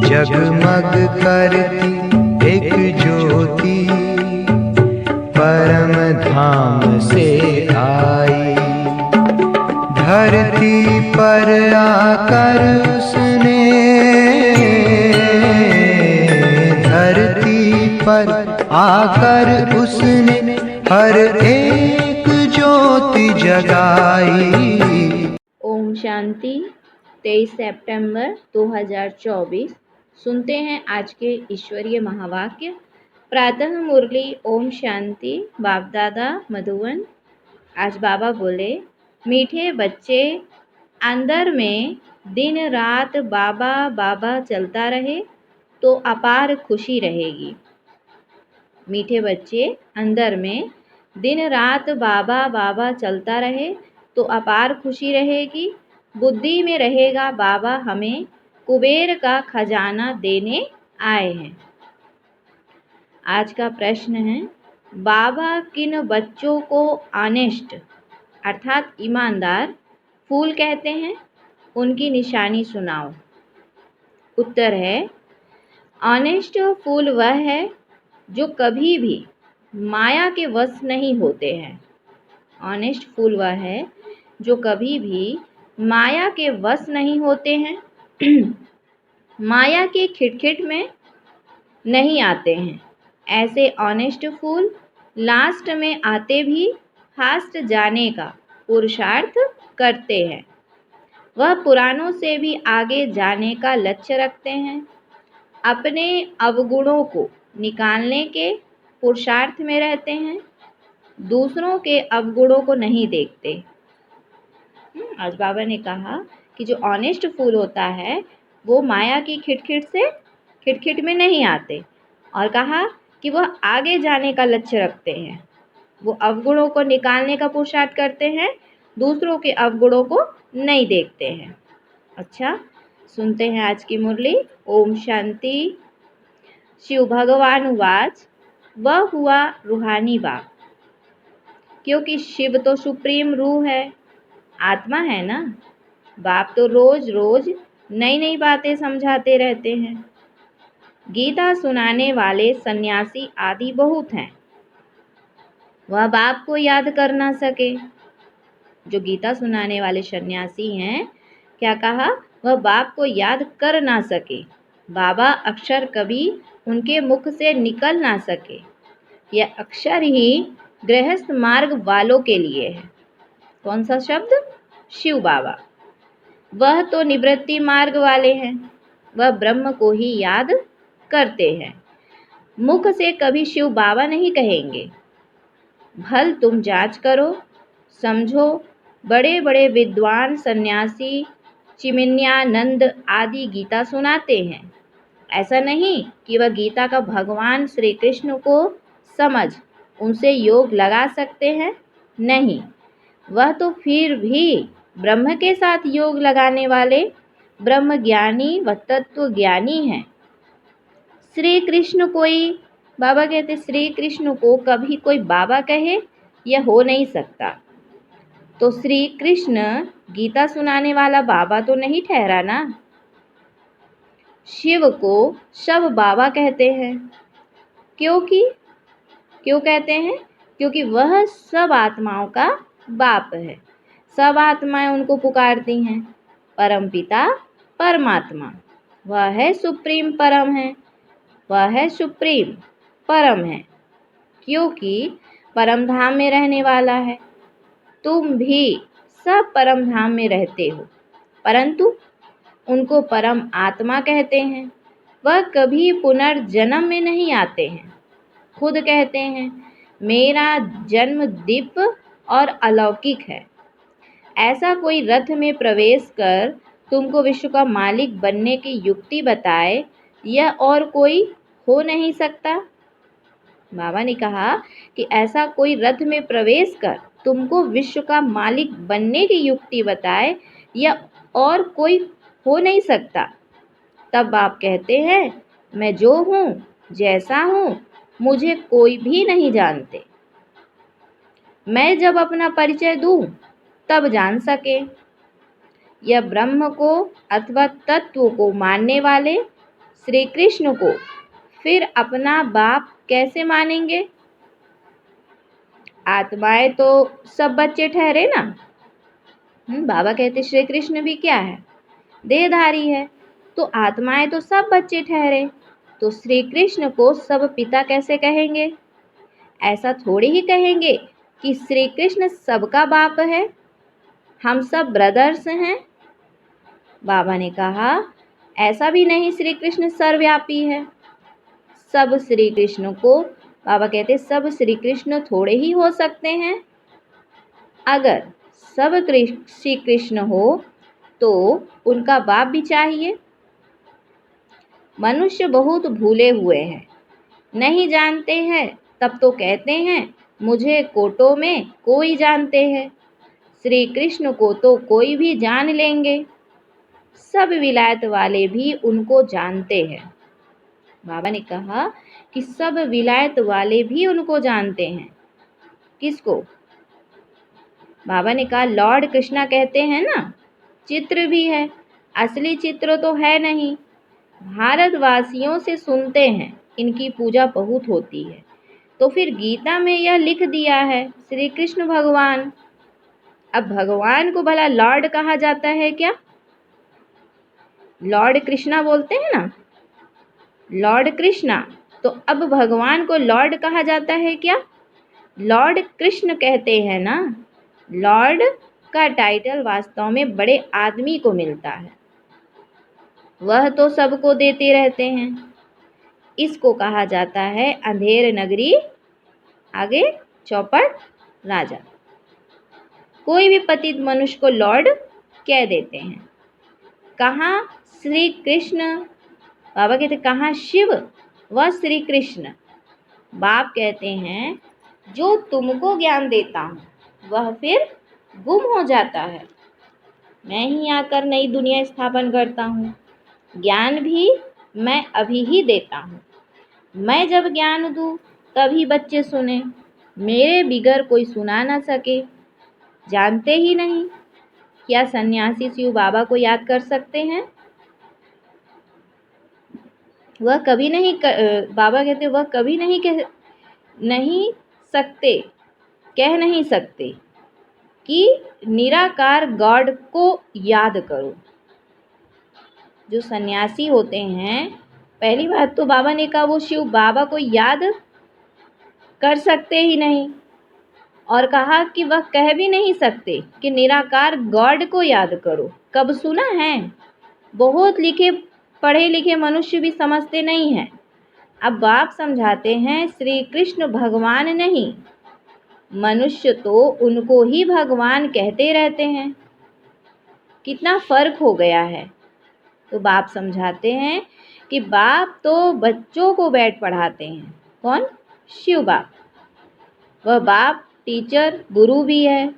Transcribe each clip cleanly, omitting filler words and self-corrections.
जगमग करती एक ज्योति परम धाम से आई। धरती पर आकर उसने, धरती पर आकर उसने हर एक ज्योति जगाई। ओम शांति। 23 सितंबर 2024। सुनते हैं आज के ईश्वरीय महावाक्य। प्रातः मुरली ओम शांति। बाप दादा मधुवन। आज बाबा बोले, मीठे बच्चे, अंदर में दिन रात बाबा बाबा चलता रहे तो अपार खुशी रहेगी। मीठे बच्चे, अंदर में दिन रात बाबा बाबा चलता रहे तो अपार खुशी रहेगी। बुद्धि में रहेगा बाबा हमें कुबेर का खजाना देने आए हैं। आज का प्रश्न है, बाबा किन बच्चों को ऑनेस्ट अर्थात ईमानदार फूल कहते हैं? उनकी निशानी सुनाओ। उत्तर है, ऑनेस्ट फूल वह है जो कभी भी माया के वश नहीं होते हैं। ऑनेस्ट फूल वह है जो कभी भी माया के वश नहीं होते हैं, माया के खिटखिट में नहीं आते हैं। ऐसे ऑनेस्ट फूल लास्ट में आते भी फास्ट जाने का पुरुषार्थ करते हैं। वह पुरानों से भी आगे जाने का लक्ष्य रखते हैं। अपने अवगुणों को निकालने के पुरुषार्थ में रहते हैं। दूसरों के अवगुणों को नहीं देखते। आज बाबा ने कहा कि जो ऑनेस्ट फूल होता है वो माया की खिटखिट में नहीं आते, और कहा कि वह आगे जाने का लक्ष्य रखते हैं। वो अवगुणों को निकालने का पुरुषार्थ करते हैं, दूसरों के अवगुणों को नहीं देखते हैं। अच्छा, सुनते हैं आज की मुरली। ओम शांति। शिव भगवान उवाच, वह हुआ रूहानी बाप, क्योंकि शिव तो सुप्रीम रूह है, आत्मा है ना। बाप तो रोज रोज नई नई बातें समझाते रहते हैं। गीता सुनाने वाले सन्यासी आदि बहुत हैं, वह बाप को याद कर ना सके। जो गीता सुनाने वाले सन्यासी हैं, क्या कहा? वह बाप को याद कर ना सके। बाबा अक्षर कभी उनके मुख से निकल ना सके। यह अक्षर ही गृहस्थ मार्ग वालों के लिए है। कौन सा शब्द? शिव बाबा। वह तो निवृत्ति मार्ग वाले हैं, वह ब्रह्म को ही याद करते हैं। मुख से कभी शिव बाबा नहीं कहेंगे। भल तुम जांच करो, समझो। बड़े बड़े विद्वान सन्यासी चिमिन्यानंद आदि गीता सुनाते हैं। ऐसा नहीं कि वह गीता का भगवान श्री कृष्ण को समझ उनसे योग लगा सकते हैं, नहीं। वह तो फिर भी ब्रह्म के साथ योग लगाने वाले ब्रह्म ज्ञानी व तत्व ज्ञानी हैं। श्री कृष्ण कोई, बाबा कहते, श्री कृष्ण को कभी कोई बाबा कहे, यह हो नहीं सकता। तो श्री कृष्ण गीता सुनाने वाला बाबा तो नहीं ठहरा ना। शिव को सब बाबा कहते हैं। क्यों कहते हैं? क्योंकि वह सब आत्माओं का बाप है। सब आत्माएं उनको पुकारती हैं। परमपिता परमात्मा, वह है सुप्रीम परम है, वह है सुप्रीम परम है, क्योंकि परम धाम में रहने वाला है। तुम भी सब परम धाम में रहते हो, परंतु उनको परम आत्मा कहते हैं। वह कभी पुनर्जन्म में नहीं आते हैं। खुद कहते हैं, मेरा जन्म दिव्य और अलौकिक है। ऐसा कोई रथ में प्रवेश कर तुमको विश्व का मालिक बनने की युक्ति बताए, यह और कोई हो नहीं सकता। बाबा ने कहा कि ऐसा कोई रथ में प्रवेश कर तुमको विश्व का मालिक बनने की युक्ति बताए, यह और कोई हो नहीं सकता। तब आप कहते हैं, मैं जो हूँ, जैसा हूँ, मुझे कोई भी नहीं जानते। मैं जब अपना परिचय दूँ तब जान सके। यह ब्रह्म को अथवा तत्व को मानने वाले श्री कृष्ण को फिर अपना बाप कैसे मानेंगे? आत्माएं तो सब बच्चे ठहरे ना। बाबा कहते श्री कृष्ण भी क्या है? देहधारी है। तो आत्माएं तो सब बच्चे ठहरे, तो श्री कृष्ण को सब पिता कैसे कहेंगे? ऐसा थोड़ी ही कहेंगे कि श्री कृष्ण सबका बाप है, हम सब ब्रदर्स हैं। बाबा ने कहा ऐसा भी नहीं, श्री कृष्ण सर्वव्यापी है। सब श्री कृष्ण को, बाबा कहते सब श्री कृष्ण थोड़े ही हो सकते हैं। अगर सब श्री कृष्ण हो तो उनका बाप भी चाहिए। मनुष्य बहुत भूले हुए हैं, नहीं जानते हैं, तब तो कहते हैं मुझे कोटों में कोई जानते हैं। श्री कृष्ण को तो कोई भी जान लेंगे, सब विलायत वाले भी उनको जानते हैं। बाबा ने कहा कि सब विलायत वाले भी उनको जानते हैं। किसको? बाबा ने कहा लॉर्ड कृष्णा कहते हैं ना, चित्र भी है, असली चित्र तो है नहीं। भारतवासियों से सुनते हैं इनकी पूजा बहुत होती है, तो फिर गीता में यह लिख दिया है श्री कृष्ण भगवान। अब भगवान को भला लॉर्ड कहा जाता है क्या? लॉर्ड कृष्णा बोलते हैं ना, लॉर्ड कृष्णा। तो अब भगवान को लॉर्ड कहा जाता है क्या? लॉर्ड कृष्ण कहते हैं ना। लॉर्ड का टाइटल वास्तव में बड़े आदमी को मिलता है, वह तो सबको देते रहते हैं। इसको कहा जाता है अंधेर नगरी आगे चौपट राजा। कोई भी पतित मनुष्य को लॉर्ड कह देते हैं। कहाँ श्री कृष्ण, बाबा कहते कहाँ शिव व श्री कृष्ण। बाप कहते हैं जो तुमको ज्ञान देता हूँ वह फिर गुम हो जाता है, मैं ही आकर नई दुनिया स्थापन करता हूँ। ज्ञान भी मैं अभी ही देता हूँ। मैं जब ज्ञान दूँ तभी बच्चे सुने, मेरे बिगर कोई सुना ना सके। जानते ही नहीं, क्या सन्यासी शिव बाबा को याद कर सकते हैं? वह कभी नहीं बाबा कहते वह कभी नहीं कह नहीं सकते कि निराकार गॉड को याद करो। जो सन्यासी होते हैं, पहली बात तो बाबा ने कहा वो शिव बाबा को याद कर सकते ही नहीं, और कहा कि वह कह भी नहीं सकते कि निराकार गॉड को याद करो। कब सुना है? बहुत पढ़े लिखे मनुष्य भी समझते नहीं हैं। अब बाप समझाते हैं श्री कृष्ण भगवान नहीं, मनुष्य तो उनको ही भगवान कहते रहते हैं। कितना फर्क हो गया है। तो बाप समझाते हैं कि बाप तो बच्चों को बैठ पढ़ाते हैं। कौन? शिव बाप। वह बाप टीचर गुरु भी है।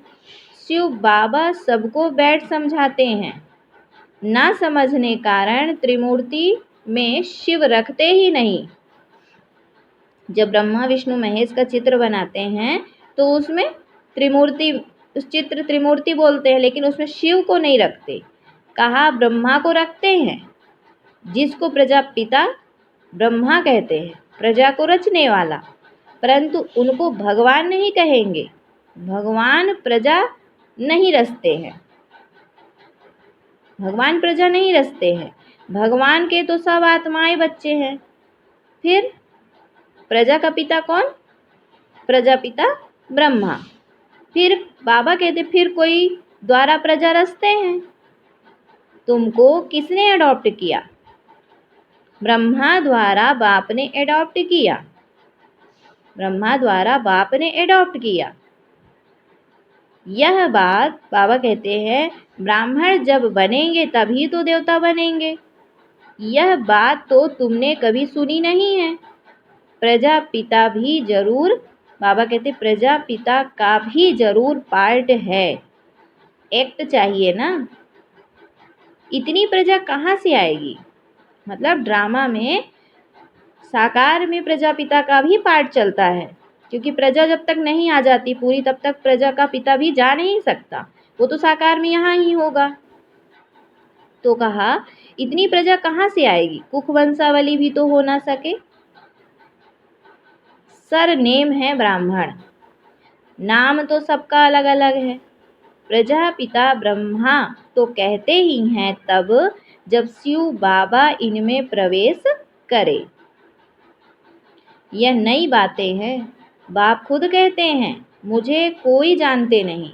शिव बाबा सबको बैठ समझाते हैं। ना समझने कारण त्रिमूर्ति में शिव रखते ही नहीं। जब ब्रह्मा विष्णु महेश का चित्र बनाते हैं तो उसमें त्रिमूर्ति बोलते हैं, लेकिन उसमें शिव को नहीं रखते। कहा ब्रह्मा को रखते हैं, जिसको प्रजापिता ब्रह्मा कहते हैं, प्रजा को रचने वाला, परंतु उनको भगवान नहीं कहेंगे। भगवान प्रजा नहीं रचते हैं, भगवान प्रजा नहीं रचते हैं। भगवान के तो सब आत्माएं बच्चे हैं। फिर प्रजा का पिता कौन? प्रजापिता ब्रह्मा। फिर बाबा कहते फिर कोई द्वारा प्रजा रचते हैं। तुमको किसने अडॉप्ट किया? ब्रह्मा द्वारा बाप ने अडॉप्ट किया। ब्रह्मा द्वारा बाप ने अडॉप्ट किया। यह बात बाबा कहते हैं ब्राह्मण जब बनेंगे तभी तो देवता बनेंगे। यह बात तो तुमने कभी सुनी नहीं है। प्रजापिता भी जरूर, बाबा कहते प्रजापिता का भी जरूर पार्ट है। एक्ट चाहिए ना। इतनी प्रजा कहाँ से आएगी? मतलब ड्रामा में साकार में प्रजापिता का भी पार्ट चलता है, क्योंकि प्रजा जब तक नहीं आ जाती पूरी तब तक प्रजा का पिता भी जा नहीं सकता। वो तो साकार में यहाँ ही होगा। तो कहा, इतनी प्रजा कहाँ से आएगी? कुख वंशावली भी तो हो ना सके। सरनेम है ब्राह्मण, नाम तो सबका अलग अलग है। प्रजापिता ब्रह्मा तो कहते ही हैं तब जब शिव बाबा इनमें प्रवेश करे। यह नई बातें हैं। बाप खुद कहते हैं, मुझे कोई जानते नहीं,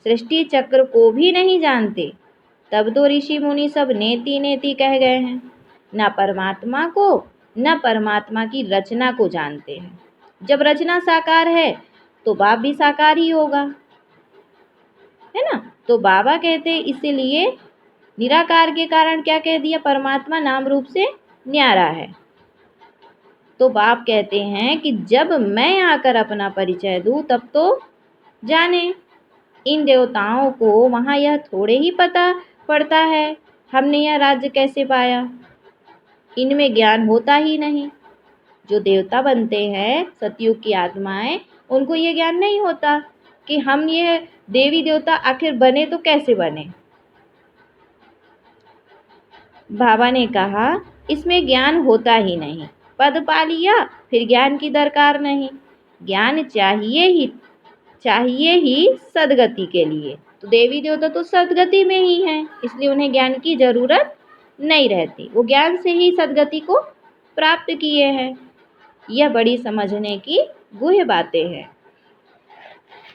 सृष्टि चक्र को भी नहीं जानते। तब तो ऋषि मुनि सब नेति नेति कह गए हैं। न परमात्मा को न परमात्मा की रचना को जानते हैं। जब रचना साकार है तो बाप भी साकार ही होगा, है ना। तो बाबा कहते इसीलिए निराकार के कारण क्या कह दिया, परमात्मा नाम रूप से न्यारा है। तो बाप कहते हैं कि जब मैं आकर अपना परिचय दूं तब तो जाने। इन देवताओं को वहाँ यह थोड़े ही पता पड़ता है हमने यह राज्य कैसे पाया। इनमें ज्ञान होता ही नहीं। जो देवता बनते हैं सतयुग की आत्माएं, उनको ये ज्ञान नहीं होता कि हम ये देवी देवता आखिर बने तो कैसे बने। बाबा ने कहा, इसमें ज्ञान होता ही नहीं। पद पा लिया फिर ज्ञान की दरकार नहीं। ज्ञान चाहिए ही सदगति के लिए। तो देवी देवता तो सदगति में ही हैं, इसलिए उन्हें ज्ञान की जरूरत नहीं रहती। वो ज्ञान से ही सदगति को प्राप्त किए हैं। यह बड़ी समझने की गुह्य बातें हैं।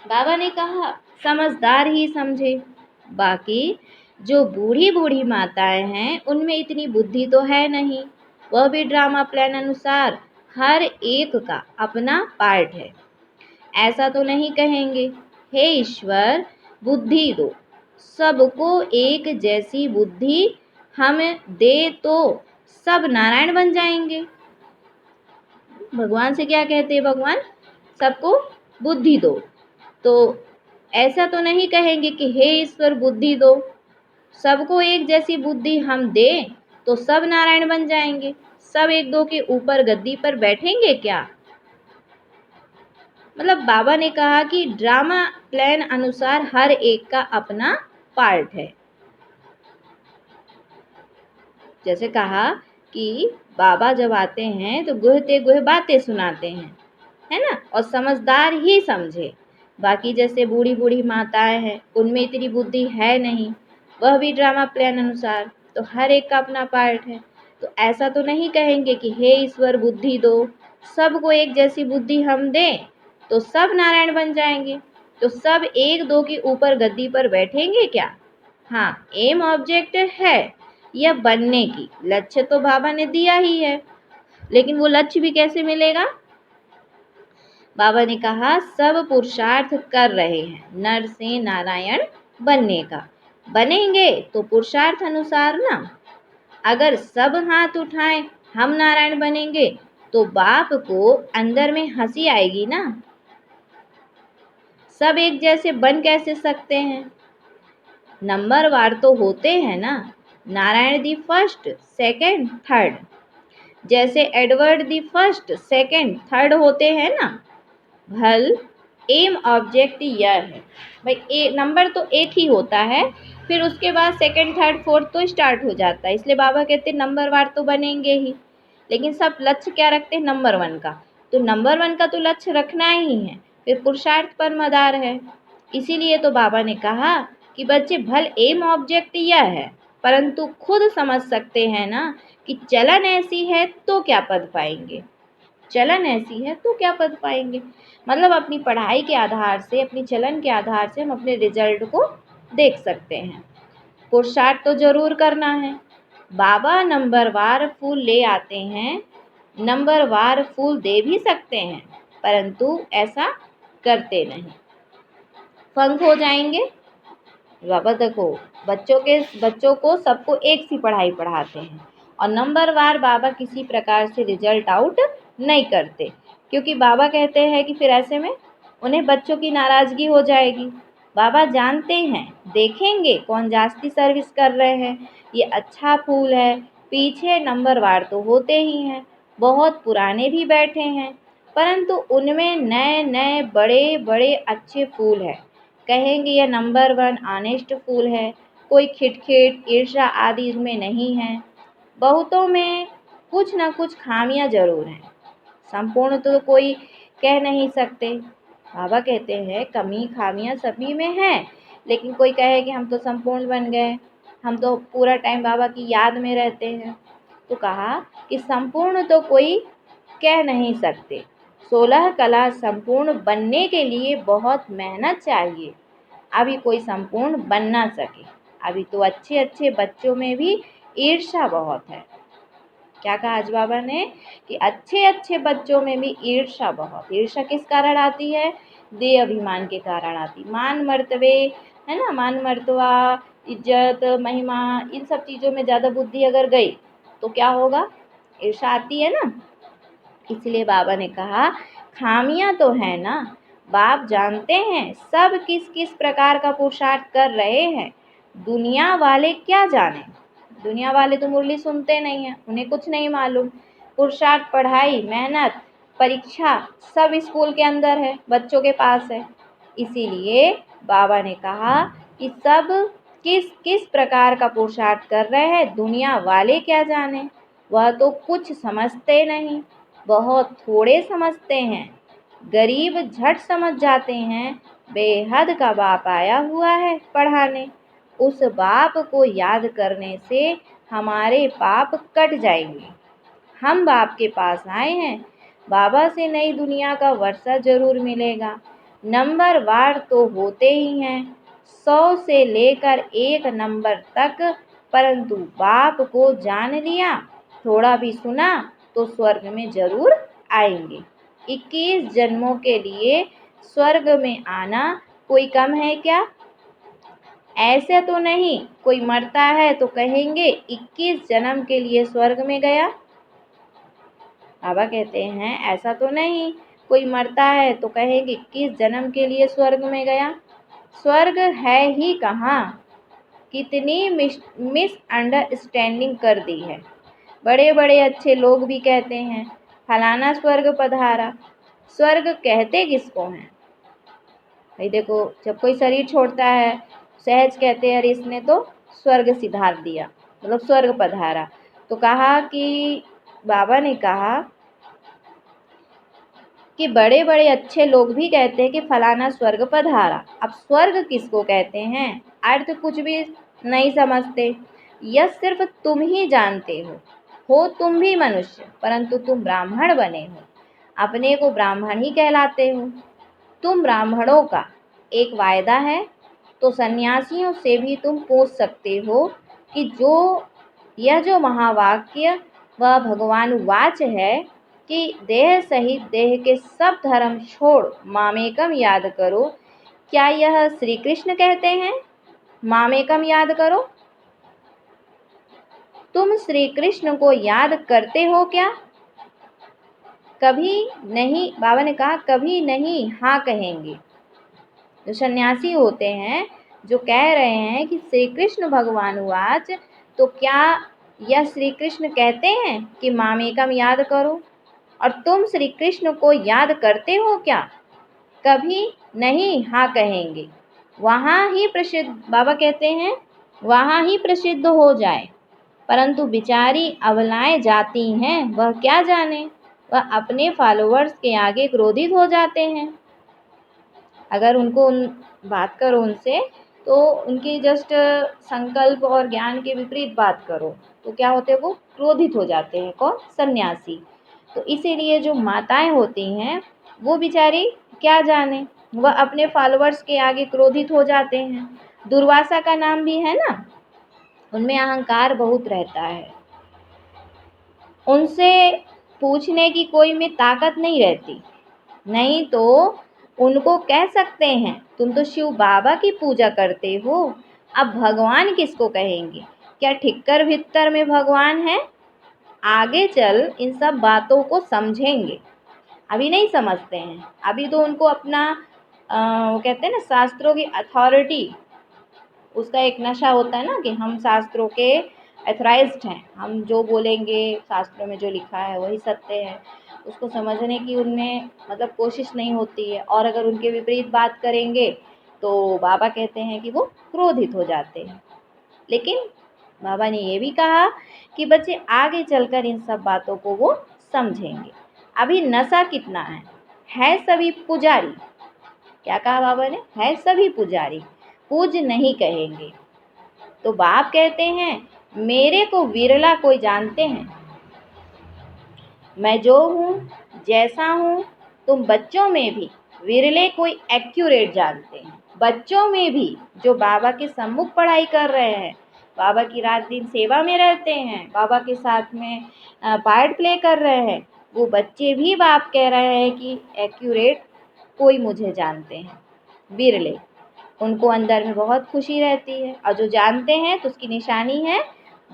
बाबा ने कहा, समझदार ही समझे। बाकी जो बूढ़ी बूढ़ी माताएं हैं उनमें इतनी बुद्धि तो है नहीं। वह भी ड्रामा प्लान अनुसार हर एक का अपना पार्ट है। ऐसा तो नहीं कहेंगे, हे ईश्वर बुद्धि दो, सबको एक जैसी बुद्धि हम दे तो सब नारायण बन जाएंगे। भगवान से क्या कहते हैं, भगवान सबको बुद्धि दो। तो ऐसा तो नहीं कहेंगे कि हे ईश्वर बुद्धि दो, सबको एक जैसी बुद्धि हम दें तो सब नारायण बन जाएंगे। सब एक दो के ऊपर गद्दी पर बैठेंगे क्या? मतलब बाबा ने कहा कि ड्रामा प्लान अनुसार हर एक का अपना पार्ट है। जैसे कहा कि बाबा जब आते हैं तो गुहते गुह बातें सुनाते हैं, है ना, और समझदार ही समझे। बाकी जैसे बूढ़ी बूढ़ी माताएं हैं उनमें इतनी बुद्धि है नहीं, वह भी ड्रामा प्लान अनुसार। तो हर एक का अपना पार्ट है। तो ऐसा तो नहीं कहेंगे कि हे ईश्वर बुद्धि दो, सबको एक जैसी बुद्धि हम दें तो सब नारायण बन जाएंगे। तो सब एक दो के ऊपर गद्दी पर बैठेंगे क्या? हाँ, एम ऑब्जेक्ट है यह बनने की। लक्ष्य तो बाबा ने दिया ही है, लेकिन वो लक्ष्य भी कैसे मिलेगा? बाबा ने कहा, सब पुरुषार्थ कर रहे हैं नर से नारायण बनने का। बनेंगे तो पुरुषार्थ अनुसार ना। अगर सब हाथ उठाएं हम नारायण बनेंगे तो बाप को अंदर में हंसी आएगी ना। सब एक जैसे बन कैसे सकते हैं? नंबरवार तो होते हैं ना, Narayan the first second third. जैसे Edward the first second third होते हैं ना। भल एम ऑब्जेक्ट यह है भाई, नंबर तो एक ही होता है, फिर उसके बाद सेकंड थर्ड फोर्थ तो स्टार्ट हो जाता है। इसलिए बाबा कहते हैं नंबरवार तो बनेंगे ही, लेकिन सब लक्ष्य क्या रखते हैं, नंबर वन का। तो नंबर वन का तो लक्ष्य रखना ही है, फिर पुरुषार्थ पर मदार है। इसीलिए तो बाबा ने कहा कि बच्चे भल एम ऑब्जेक्ट यह है, परंतु खुद समझ सकते हैं ना कि चलन ऐसी है तो क्या पद पाएंगे। चलन ऐसी है तो क्या पद पाएंगे, मतलब अपनी पढ़ाई के आधार से, अपनी चलन के आधार से हम अपने रिजल्ट को देख सकते हैं। पुरुषार्थ तो जरूर करना है। बाबा नंबरवार फूल ले आते हैं, नंबरवार फूल दे भी सकते हैं, परंतु ऐसा करते नहीं, फंक हो जाएंगे। बाबा देखो, बच्चों को सबको एक सी पढ़ाई पढ़ाते हैं और नंबरवार बाबा किसी प्रकार से रिजल्ट आउट नहीं करते, क्योंकि बाबा कहते हैं कि फिर ऐसे में उन्हें बच्चों की नाराज़गी हो जाएगी। बाबा जानते हैं, देखेंगे कौन जास्ती सर्विस कर रहे हैं। ये अच्छा फूल है, पीछे नंबरवार तो होते ही हैं, बहुत पुराने भी बैठे हैं, परंतु उनमें नए नए बड़े बड़े अच्छे फूल हैं। कहेंगे यह नंबर वन ऑनेस्ट फूल है, कोई खिटखिट ईर्ष्या आदि इसमें नहीं है। बहुतों में कुछ न कुछ खामियां जरूर हैं, संपूर्ण तो कोई कह नहीं सकते। बाबा कहते हैं कमी खामियां सभी में हैं, लेकिन कोई कहे कि हम तो संपूर्ण बन गए, हम तो पूरा टाइम बाबा की याद में रहते हैं। तो कहा कि संपूर्ण तो कोई कह नहीं सकते। 16 कला संपूर्ण बनने के लिए बहुत मेहनत चाहिए। अभी कोई संपूर्ण बन ना सके। अभी तो अच्छे अच्छे बच्चों में भी ईर्ष्या बहुत है। क्या कहा आज बाबा ने कि अच्छे अच्छे बच्चों में भी ईर्ष्या बहुत। ईर्ष्या किस कारण आती है? देह अभिमान के कारण आती। मान मर्तबे है ना, मान मर्तबा, इज्जत, महिमा, इन सब चीज़ों में ज़्यादा बुद्धि अगर गई तो क्या होगा? ईर्ष्या आती है ना। इसलिए बाबा ने कहा खामियां तो है ना, बाप जानते हैं सब किस किस प्रकार का पुरुषार्थ कर रहे हैं। दुनिया वाले क्या जाने। दुनिया वाले तो मुरली सुनते नहीं हैं, उन्हें कुछ नहीं मालूम। पुरुषार्थ, पढ़ाई, मेहनत, परीक्षा सब स्कूल के अंदर है, बच्चों के पास है। इसीलिए बाबा ने कहा कि सब किस किस प्रकार का पुरुषार्थ कर रहे हैं, दुनिया वाले क्या जाने। वह तो कुछ समझते नहीं, बहुत थोड़े समझते हैं। गरीब झट समझ जाते हैं, बेहद का बाप आया हुआ है पढ़ाने। उस बाप को याद करने से हमारे पाप कट जाएंगे। हम बाप के पास आए हैं, बाबा से नई दुनिया का वर्षा जरूर मिलेगा। नंबर वार तो होते ही हैं, 100 से लेकर 1 नंबर तक, परंतु बाप को जान लिया, थोड़ा भी सुना तो स्वर्ग में जरूर आएंगे। 21 जन्मों के लिए स्वर्ग में आना कोई कम है क्या? ऐसे तो नहीं कोई मरता है तो कहेंगे 21 जन्म के लिए स्वर्ग में गया। बाबा कहते हैं ऐसा तो नहीं कोई मरता है तो कहेंगे 21 जन्म के लिए स्वर्ग में गया। स्वर्ग है ही कहाँ, कितनी मिसअंडरस्टैंडिंग कर दी है। बड़े बड़े अच्छे लोग भी कहते हैं फलाना स्वर्ग पधारा। स्वर्ग कहते किसको हैं? भाई देखो, जब कोई शरीर छोड़ता है सहज कहते हैं अरे इसने तो स्वर्ग सिधार दिया, मतलब स्वर्ग पधारा। तो कहा कि बाबा ने कहा कि बड़े बड़े अच्छे लोग भी कहते हैं कि फलाना स्वर्ग पधारा। अब स्वर्ग किसको कहते हैं, अर्थ कुछ भी नहीं समझते। यह सिर्फ तुम ही जानते हो तुम भी मनुष्य, परंतु तुम ब्राह्मण बने हो, अपने को ब्राह्मण ही कहलाते हो। तुम ब्राह्मणों का एक वायदा है, तो सन्यासियों से भी तुम पूछ सकते हो कि यह जो महावाक्य वह भगवान वाच है कि देह सहित देह के सब धर्म छोड़ मामेकम याद करो, क्या यह श्री कृष्ण कहते हैं? मामेकम याद करो। तुम श्री कृष्ण को याद करते हो क्या? कभी नहीं। बाबा ने कहा कभी नहीं हाँ कहेंगे। जो सन्यासी होते हैं जो कह रहे हैं कि श्री कृष्ण भगवान वाच, तो क्या यह श्री कृष्ण कहते हैं कि मामेकम याद करो? और तुम श्री कृष्ण को याद करते हो क्या? कभी नहीं हाँ कहेंगे। वहाँ ही प्रसिद्ध, बाबा कहते हैं वहाँ ही प्रसिद्ध हो जाए, परंतु बेचारी अबलाएं जाती हैं, वह क्या जाने, वह अपने फॉलोअर्स के आगे क्रोधित हो जाते हैं। अगर उनको बात करो उनसे तो उनकी जस्ट संकल्प और ज्ञान के विपरीत बात करो तो क्या होते हैं, वो क्रोधित हो जाते हैं। कौन? सन्यासी। तो इसीलिए जो माताएं होती हैं वो बेचारी क्या जाने, वह अपने फॉलोअर्स के आगे क्रोधित हो जाते हैं। दुर्वासा का नाम भी है ना, उनमें अहंकार बहुत रहता है। उनसे पूछने की कोई में ताकत नहीं रहती, नहीं तो उनको कह सकते हैं तुम तो शिव बाबा की पूजा करते हो, अब भगवान किसको कहेंगे? क्या ठिक्कर भित्तर में भगवान है? आगे चल इन सब बातों को समझेंगे, अभी नहीं समझते हैं। अभी तो उनको अपना वो कहते हैं ना शास्त्रों की अथॉरिटी, उसका एक नशा होता है ना कि हम शास्त्रों के अथराइज्ड हैं, हम जो बोलेंगे शास्त्रों में जो लिखा है वही सत्य है। उसको समझने की उनमें मतलब कोशिश नहीं होती है, और अगर उनके विपरीत बात करेंगे तो बाबा कहते हैं कि वो क्रोधित हो जाते हैं। लेकिन बाबा ने ये भी कहा कि बच्चे आगे चलकर इन सब बातों को वो समझेंगे। अभी नशा कितना है सभी पुजारी। क्या कहा बाबा ने? है सभी पुजारी, पूज नहीं कहेंगे। तो बाप कहते हैं मेरे को विरला कोई जानते हैं, मैं जो हूँ जैसा हूँ तुम बच्चों में भी विरले कोई एक्यूरेट जानते हैं। बच्चों में भी जो बाबा के सम्मुख पढ़ाई कर रहे हैं, बाबा की रात दिन सेवा में रहते हैं, बाबा के साथ में पार्ट प्ले कर रहे हैं, वो बच्चे भी बाप कह रहे हैं कि एक्यूरेट कोई मुझे जानते हैं, विरले। उनको अंदर में बहुत खुशी रहती है, और जो जानते हैं तो उसकी निशानी है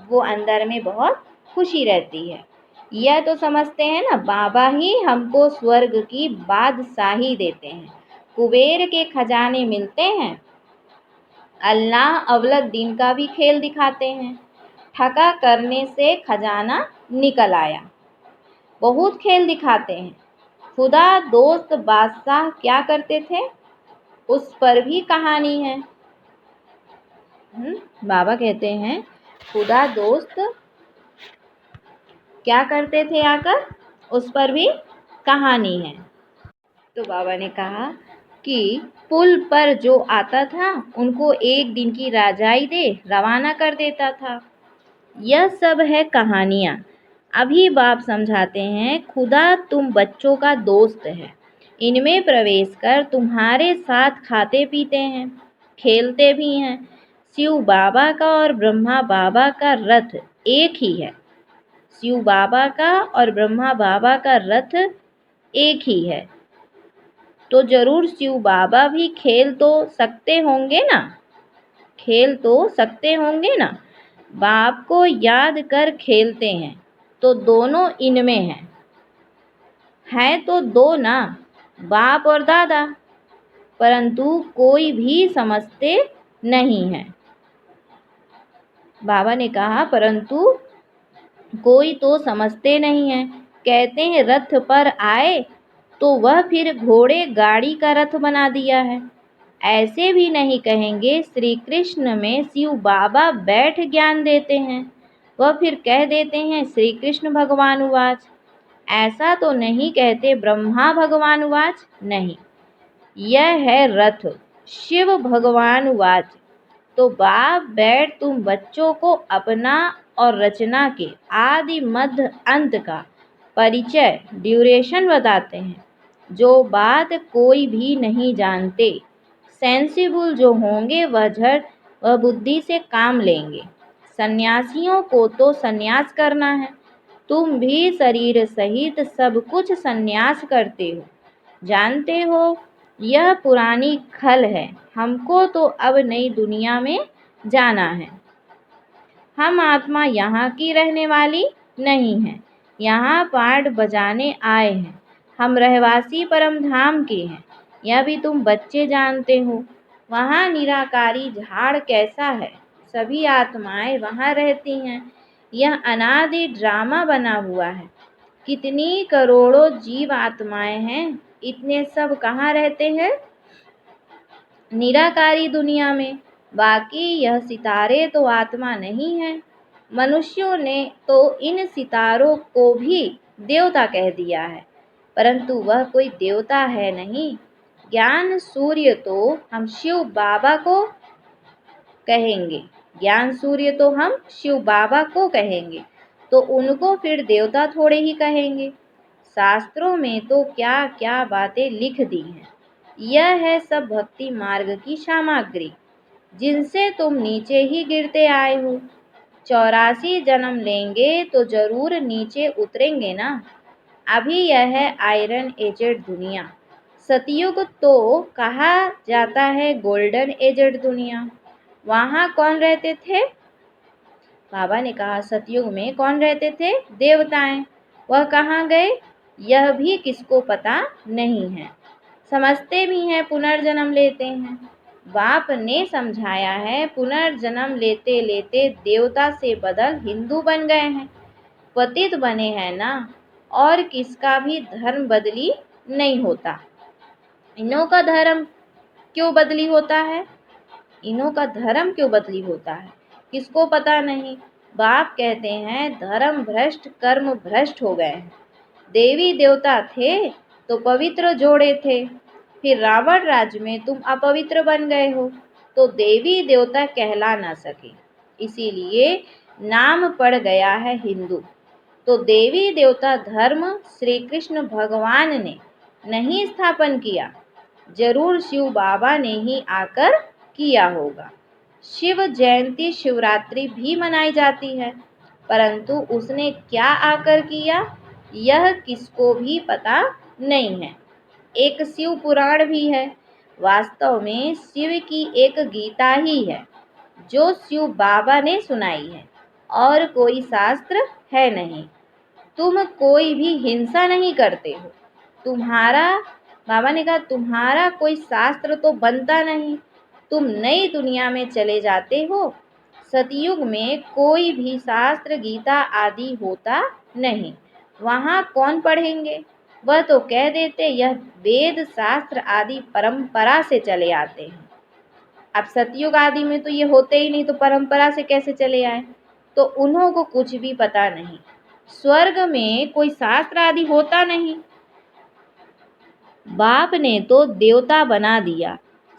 वो अंदर में बहुत खुशी रहती है। यह तो समझते हैं ना बाबा ही हमको स्वर्ग की बादशाही देते हैं, कुबेर के खजाने मिलते हैं, अल्लाह अवलग दिन का भी खेल दिखाते हैं, ठगा करने से खजाना निकल आया, बहुत खेल दिखाते हैं। खुदा दोस्त बादशाह क्या करते थे उस पर भी कहानी है। बाबा कहते हैं खुदा दोस्त क्या करते थे आकर, उस पर भी कहानी है। तो बाबा ने कहा कि पुल पर जो आता था उनको एक दिन की रजाई दे रवाना कर देता था। यह सब है कहानियाँ। अभी बाप समझाते हैं खुदा तुम बच्चों का दोस्त है, इनमें प्रवेश कर तुम्हारे साथ खाते पीते हैं, खेलते भी हैं। शिव बाबा का और ब्रह्मा बाबा का रथ एक ही है। शिव बाबा का और ब्रह्मा बाबा का रथ एक ही है, तो जरूर शिव बाबा भी खेल तो सकते होंगे ना, खेल तो सकते होंगे ना। बाप को याद कर खेलते हैं तो दोनों इनमें है तो दो ना, बाप और दादा, परंतु कोई भी समझते नहीं है। बाबा ने कहा परंतु कोई तो समझते नहीं है। कहते हैं रथ पर आए तो वह फिर घोड़े गाड़ी का रथ बना दिया है। ऐसे भी नहीं कहेंगे श्री कृष्ण में शिव बाबा बैठ ज्ञान देते हैं, वह फिर कह देते हैं श्री कृष्ण भगवान उवाच। ऐसा तो नहीं कहते ब्रह्मा भगवान उवाच, नहीं, यह है रथ शिव भगवान उवाच। तो बाप बैठ तुम बच्चों को अपना और रचना के आदि मध्य अंत का परिचय ड्यूरेशन बताते हैं, जो बात कोई भी नहीं जानते। सेंसिबल जो होंगे वह बुद्धि से काम लेंगे। सन्यासियों को तो सन्यास करना है, तुम भी शरीर सहित सब कुछ सन्यास करते हो, जानते हो यह पुरानी खल है, हमको तो अब नई दुनिया में जाना है। हम आत्मा यहाँ की रहने वाली नहीं है, यहाँ पाठ बजाने आए हैं, हम रहवासी परम धाम के हैं, यह भी तुम बच्चे जानते हो। वहाँ निराकारी झाड़ कैसा है, सभी आत्माएं वहाँ रहती हैं, यह अनादि ड्रामा बना हुआ है। कितनी करोड़ों जीव आत्माएं हैं, इतने सब कहाँ रहते हैं? निराकारी दुनिया में। बाकी यह सितारे तो आत्मा नहीं है। मनुष्यों ने तो इन सितारों को भी देवता कह दिया है, परंतु वह कोई देवता है नहीं। ज्ञान सूर्य तो हम शिव बाबा को कहेंगे, ज्ञान सूर्य तो हम शिव बाबा को कहेंगे, तो उनको फिर देवता थोड़े ही कहेंगे। शास्त्रों में तो क्या क्या बातें लिख दी हैं। यह है सब भक्ति मार्ग की सामग्री, जिनसे तुम नीचे ही गिरते आए हो। 84 जन्म लेंगे तो जरूर नीचे उतरेंगे ना। अभी यह है आयरन एजेड दुनिया, सतयुग तो कहा जाता है गोल्डन एजेड दुनिया। वहाँ कौन रहते थे? बाबा ने कहा सतयुग में कौन रहते थे? देवताएं। वह कहाँ गए? यह भी किसको पता नहीं है। समझते भी हैं पुनर्जन्म लेते हैं। बाप ने समझाया है पुनर्जन्म लेते लेते देवता से बदल हिंदू बन गए हैं, पतित बने हैं ना, और किसका भी धर्म बदली नहीं होता। इन्हों का धर्म क्यों बदली होता है? इन्हों का धर्म क्यों बदली होता है? किसको पता नहीं। बाप कहते हैं धर्म भ्रष्ट कर्म भ्रष्ट हो गए हैं। देवी देवता थे तो पवित्र जोड़े थे, फिर रावण राज्य में तुम अपवित्र बन गए हो तो देवी देवता कहला ना सके, इसीलिए नाम पड़ गया है हिंदू। तो देवी देवता धर्म श्री कृष्ण भगवान ने नहीं स्थापन किया, जरूर शिव बाबा ने ही आकर किया होगा। शिव जयंती शिवरात्रि भी मनाई जाती है, परंतु उसने क्या आकर किया यह किसको भी पता नहीं है। एक शिव पुराण भी है, वास्तव में शिव की एक गीता ही है जो शिव बाबा ने सुनाई है, और कोई शास्त्र है नहीं। तुम कोई भी हिंसा नहीं करते हो, तुम्हारा बाबा ने कहा तुम्हारा कोई शास्त्र तो बनता नहीं, तुम नई दुनिया में चले जाते हो। सतयुग में कोई भी शास्त्र गीता आदि होता नहीं, वहाँ कौन पढ़ेंगे। वह तो कह देते यह वेद शास्त्र आदि परंपरा से चले आते हैं। अब सतयुग आदि में तो ये होते ही नहीं, तो परंपरा से कैसे चले आए। तो उन्हों को कुछ भी पता नहीं। स्वर्ग में कोई शास्त्र आदि होता नहीं, बाप ने तो देवता बना दिया,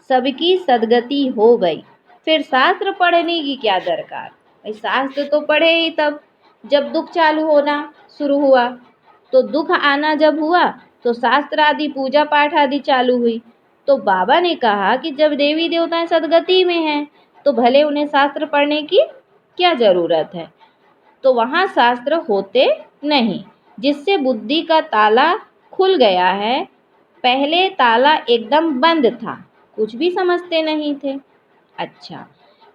सबकी सदगति हो गई, फिर शास्त्र पढ़ने की क्या दरकार। भाई शास्त्र तो पढ़े ही तब जब दुख चालू होना शुरू हुआ, तो दुख आना जब हुआ तो शास्त्र आदि पूजा पाठ आदि चालू हुई। तो बाबा ने कहा कि जब देवी देवताएं सदगति में हैं तो भले उन्हें शास्त्र पढ़ने की क्या जरूरत है। तो वहाँ शास्त्र होते नहीं, जिससे बुद्धि का ताला खुल गया है। पहले ताला एकदम बंद था, कुछ भी समझते नहीं थे। अच्छा,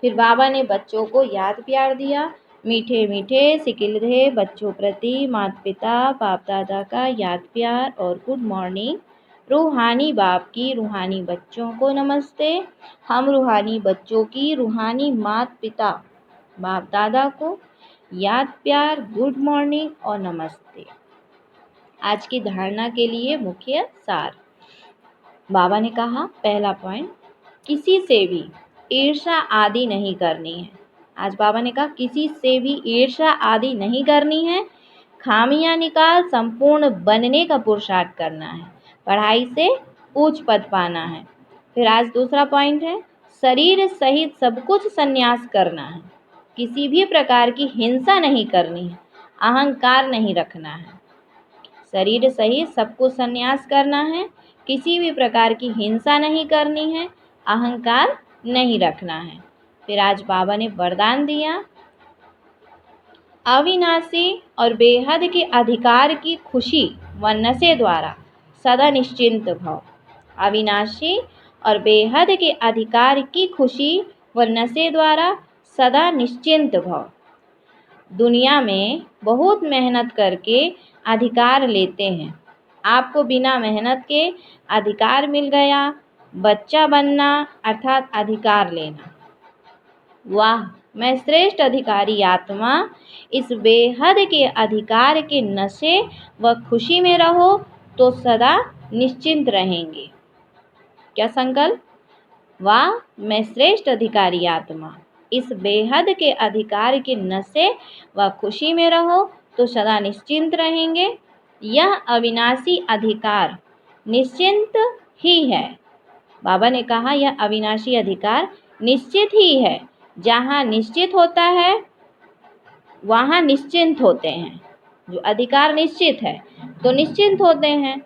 फिर बाबा ने बच्चों को याद प्यार दिया, मीठे मीठे सिकिलधे बच्चों प्रति माता पिता बाप दादा का याद प्यार और गुड मॉर्निंग। रूहानी बाप की रूहानी बच्चों को नमस्ते। हम रूहानी बच्चों की रूहानी माता पिता बाप दादा को याद प्यार गुड मॉर्निंग और नमस्ते। आज की धारणा के लिए मुख्य सार। बाबा ने कहा पहला पॉइंट, किसी से भी ईर्ष्या आदि नहीं करनी है। आज बाबा ने कहा किसी से भी ईर्ष्या आदि नहीं करनी है, खामियां निकाल संपूर्ण बनने का पुरुषार्थ करना है, पढ़ाई से उच्च पद पाना है। फिर आज दूसरा पॉइंट है, शरीर सहित सब कुछ संन्यास करना है, किसी भी प्रकार की हिंसा नहीं करनी है, अहंकार नहीं रखना है। शरीर सहित सब कुछ संन्यास करना है, किसी भी प्रकार की हिंसा नहीं करनी है, अहंकार नहीं रखना है। फिर आज बाबा ने वरदान दिया, अविनाशी और बेहद के अधिकार की खुशी व नशे द्वारा सदा निश्चिंत भव। अविनाशी और बेहद के अधिकार की खुशी व नशे द्वारा सदा निश्चिंत भव। दुनिया में बहुत मेहनत करके अधिकार लेते हैं, आपको बिना मेहनत के अधिकार मिल गया, बच्चा बनना अर्थात अधिकार लेना। वाह, मैं श्रेष्ठ अधिकारी आत्मा, इस बेहद के अधिकार के नशे व खुशी में रहो तो सदा निश्चिंत रहेंगे। क्या संकल्प? वाह, मैं श्रेष्ठ अधिकारी आत्मा, इस बेहद के अधिकार के नशे व खुशी में रहो तो सदा निश्चिंत रहेंगे। यह अविनाशी अधिकार निश्चिंत ही है। बाबा ने कहा यह अविनाशी अधिकार निश्चित ही है। जहाँ निश्चित होता है वहाँ निश्चिंत होते हैं। जो अधिकार निश्चित है तो निश्चिंत होते हैं।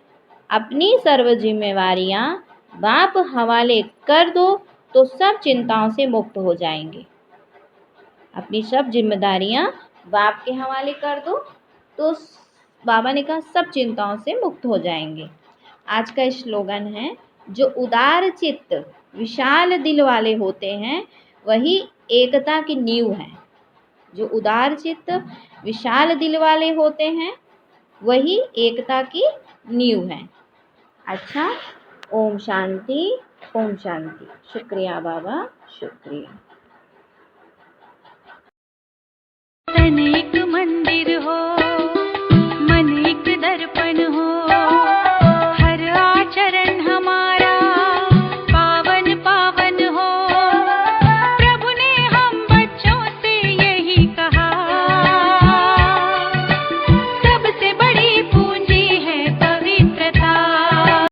अपनी सर्व जिम्मेवारियाँ बाप हवाले कर दो तो सब चिंताओं से मुक्त हो जाएंगे। अपनी सब जिम्मेदारियाँ बाप के हवाले कर दो तो बाबा ने कहा सब चिंताओं से मुक्त हो जाएंगे। आज का स्लोगन है, जो उदार चित्त विशाल दिल वाले होते हैं वही एकता की नींव है। जो उदार चित्त विशाल दिल वाले होते हैं वही एकता की नींव है। अच्छा, ओम शांति, ओम शांति। शुक्रिया बाबा, शुक्रिया। तन एक मंदिर हो